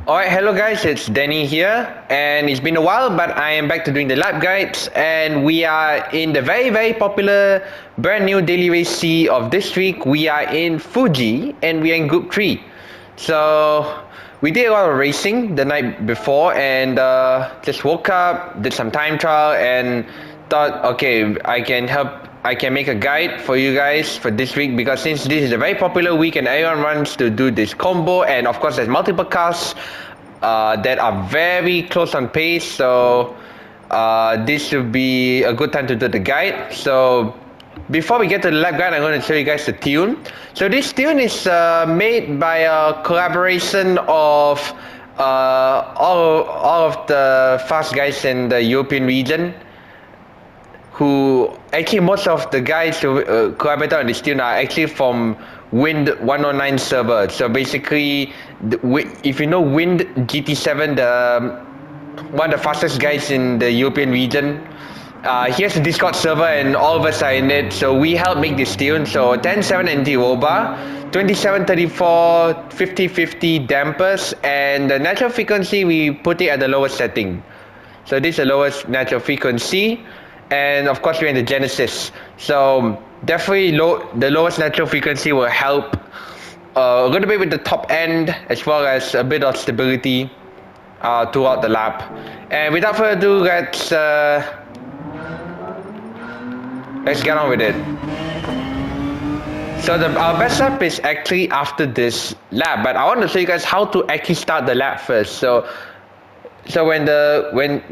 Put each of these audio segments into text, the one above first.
Alright, hello guys, it's Danny here, and it's been a while, but I am back to doing the lap guides, and we are in the very popular brand new daily race C of this week. We are in Fuji, and we are in Group 3. So, we did a lot of racing the night before, and just woke up, did some time trial, and thought, okay, I can make a guide for you guys for this week, because since this is a very popular week and everyone wants to do this combo, and of course there's multiple cars that are very close on pace, so this should be a good time to do the guide. So before we get to the lap guide, I'm going to show you guys the tune. So this tune is made by a collaboration of all of the fast guys in the European region, who actually most of the guys who collaborated on this tune are actually from Wind 109 server. So basically, if you know Wind GT7, one of the fastest guys in the European region, he has a Discord server and all of us are in it. So we helped make this tune. So 10.7 anti-roll-bar, 27.34 50-50 dampers, and the natural frequency we put it at the lowest setting. So this is the lowest natural frequency. And of course we're in the Genesis, so definitely the lowest natural frequency will help a little bit with the top end, as well as a bit of stability throughout the lap. And without further ado, let's get on with it. So our best lap is actually after this lap, but I want to show you guys how to actually start the lap first. So when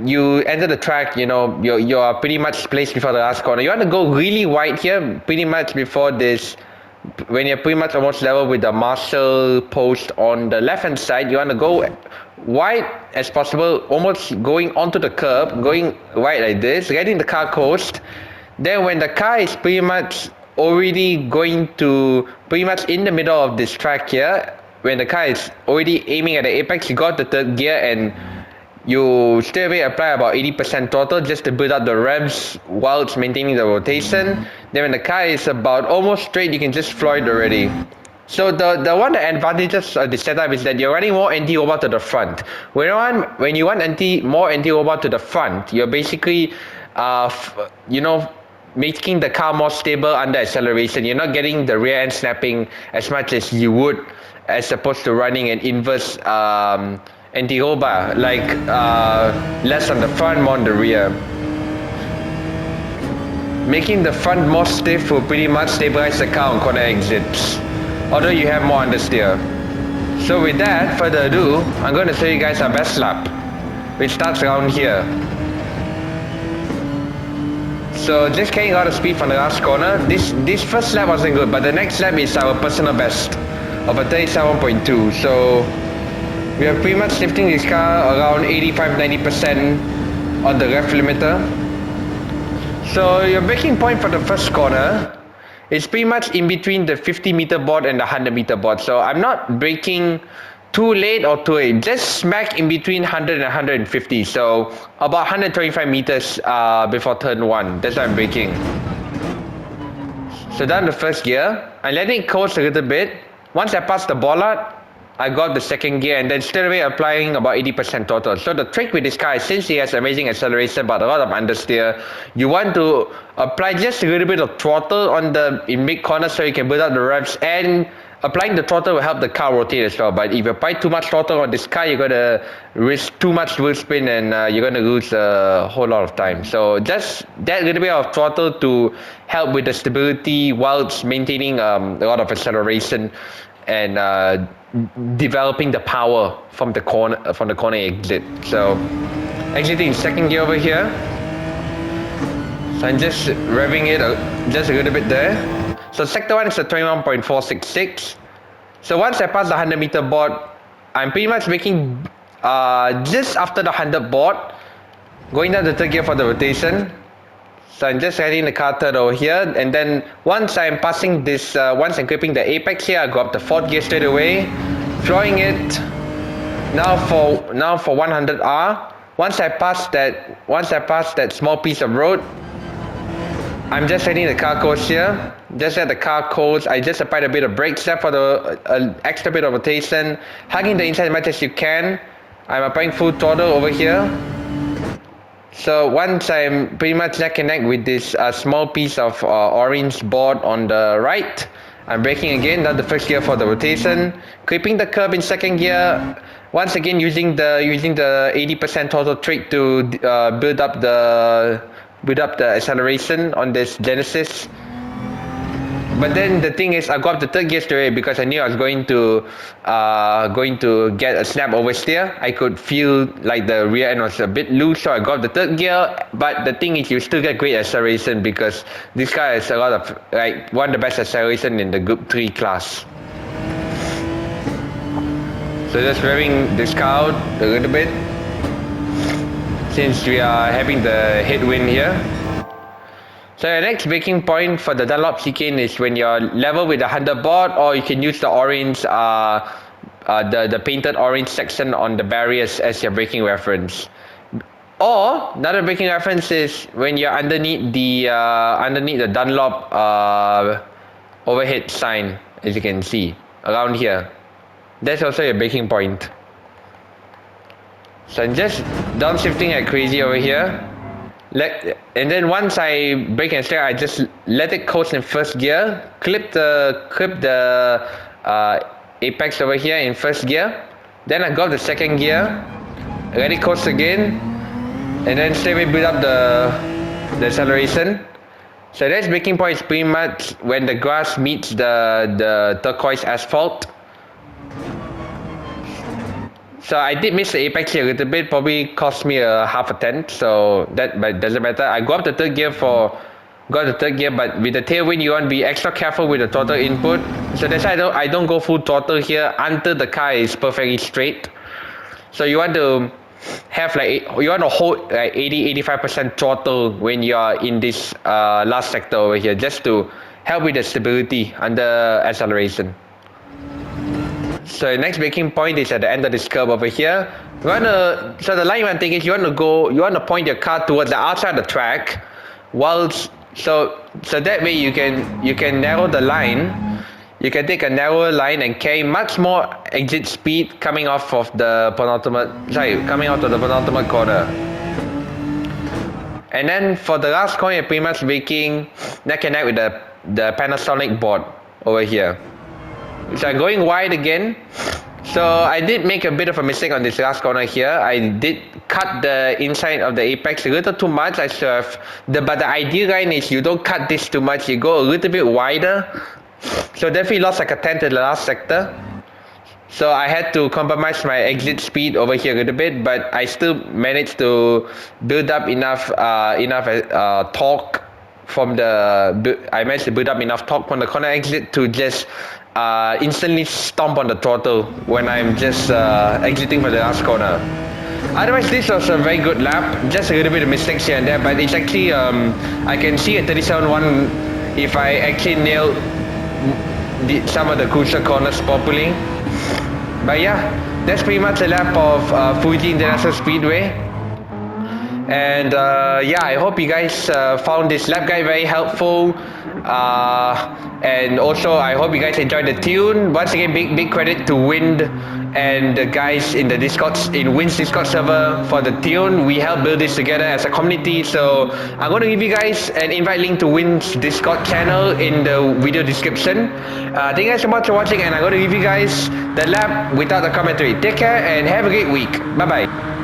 you enter the track, you know, you are pretty much placed before the last corner. You want to go really wide here, pretty much before this, when you're pretty much almost level with the marshal post on the left hand side. You want to go wide as possible, almost going onto the curb, going wide like this, getting the car coast. Then when the car is pretty much already going to pretty much in the middle of this track here, when the car is already aiming at the apex, you got the third gear and you straight away apply about 80% throttle just to build up the revs while it's maintaining the rotation. Then when the car is about almost straight, you can just floor it already. So the one advantages of the setup is that you're running more anti-roll-bar to the front. When you want more anti-roll-bar to the front, you're basically making the car more stable under acceleration. You're not getting the rear end snapping as much as you would as opposed to running an inverse anti-roll-bar, like less on the front, more on the rear. Making the front more stiff will pretty much stabilize the car on corner exits, although you have more understeer. So with that, further ado, I'm going to show you guys our best lap, which starts around here. So just carrying out of speed from the last corner. This first lap wasn't good, but the next lap is our personal best of a 37.2. So we are pretty much lifting this car around 85-90% on the rev limiter. So your braking point for the first corner is pretty much in between the 50-meter board and the 100-meter board. So I'm not braking too late or too late, just smack in between 100 and 150. So about 125 meters before turn 1. That's why I'm braking. So down the first gear, I'm letting it coast a little bit. Once I pass the bollard, I got the second gear and then straight away applying about 80% throttle. So the trick with this car is, since it has amazing acceleration but a lot of understeer, you want to apply just a little bit of throttle in mid corner so you can build up the revs, and applying the throttle will help the car rotate as well. But if you apply too much throttle on this car, you're going to risk too much wheel spin and you're going to lose a whole lot of time. So just that little bit of throttle to help with the stability whilst maintaining a lot of acceleration and developing the power from the corner exit. So exiting second gear over here. So I'm just revving it just a little bit there. So sector 1 is a 21.466. So once I pass the 100-meter board, I'm pretty much making just after the 100 board, going down the third gear for the rotation. So I'm just heading the car third over here, and then once I'm passing this, once I'm gripping the apex here, I go up the fourth gear straight away, flooring it. Now for 100R. Once I pass that small piece of road, I'm just heading the car course here. Just let the car coast. I just applied a bit of brake step for the extra bit of rotation. Hugging the inside as much as you can. I'm applying full throttle over here. So once I'm pretty much neck and neck with this small piece of orange board on the right, I'm braking again, down the first gear for the rotation. Clipping the curb in second gear. Once again using the 80% total trick to build up the acceleration on this Genesis. But then the thing is, I got the third gear straight away because I knew I was going to get a snap oversteer. I could feel like the rear end was a bit loose, so I got the third gear. But the thing is, you still get great acceleration because this car has a lot of one of the best acceleration in the Gr3 class. So just revving this car out a little bit since we are having the headwind here. So the next braking point for the Dunlop chicane is when you're level with the underboard, or you can use the orange, the painted orange section on the barriers as your braking reference. Or another braking reference is when you're underneath the Dunlop overhead sign, as you can see around here. That's also your braking point. So I'm just downshifting like crazy over here. And then once I brake and steer, I just let it coast in first gear, clip the apex over here in first gear. Then I got the second gear, let it coast again, and then straight away build up the acceleration. So that's braking point is pretty much when the grass meets the turquoise asphalt. So I did miss the apex here a little bit, probably cost me a half a tenth, so that doesn't matter. I got the third gear, but with the tailwind you want to be extra careful with the throttle input. So that's why I don't go full throttle here until the car is perfectly straight. So you want to have hold like 80-85% throttle when you are in this last sector over here, just to help with the stability under acceleration. So the next braking point is at the end of this curve over here. So the line you want to take is you want to point your car towards the outside of the track, so that way you can narrow the line. You can take a narrower line and carry much more exit speed coming out of the penultimate corner. And then for the last corner, you're pretty much braking neck and neck with the Panasonic board over here. So I'm going wide again. So I did make a bit of a mistake on this last corner here. I did cut the inside of the apex a little too much. But the ideal line is you don't cut this too much. You go a little bit wider. So definitely lost like a tenth in the last sector. So I had to compromise my exit speed over here a little bit, but I still managed to build up enough torque from the corner exit to just instantly stomp on the throttle when I'm just exiting for the last corner. Otherwise, this was a very good lap. Just a little bit of mistakes here and there, but it's actually I can see a 37.1 if I actually nailed some of the crucial corners properly. But yeah, that's pretty much a lap of Fuji International Speedway. And yeah, I hope you guys found this lap guide very helpful. And also I hope you guys enjoyed the tune. Once again, big credit to Wind and the guys in the Wind's Discord server for the tune. We helped build this together as a community, so I'm going to give you guys an invite link to Wind's Discord channel in the video description. Thank you guys so much for watching, and I'm going to give you guys the lap without the commentary. Take care and have a great week. Bye bye.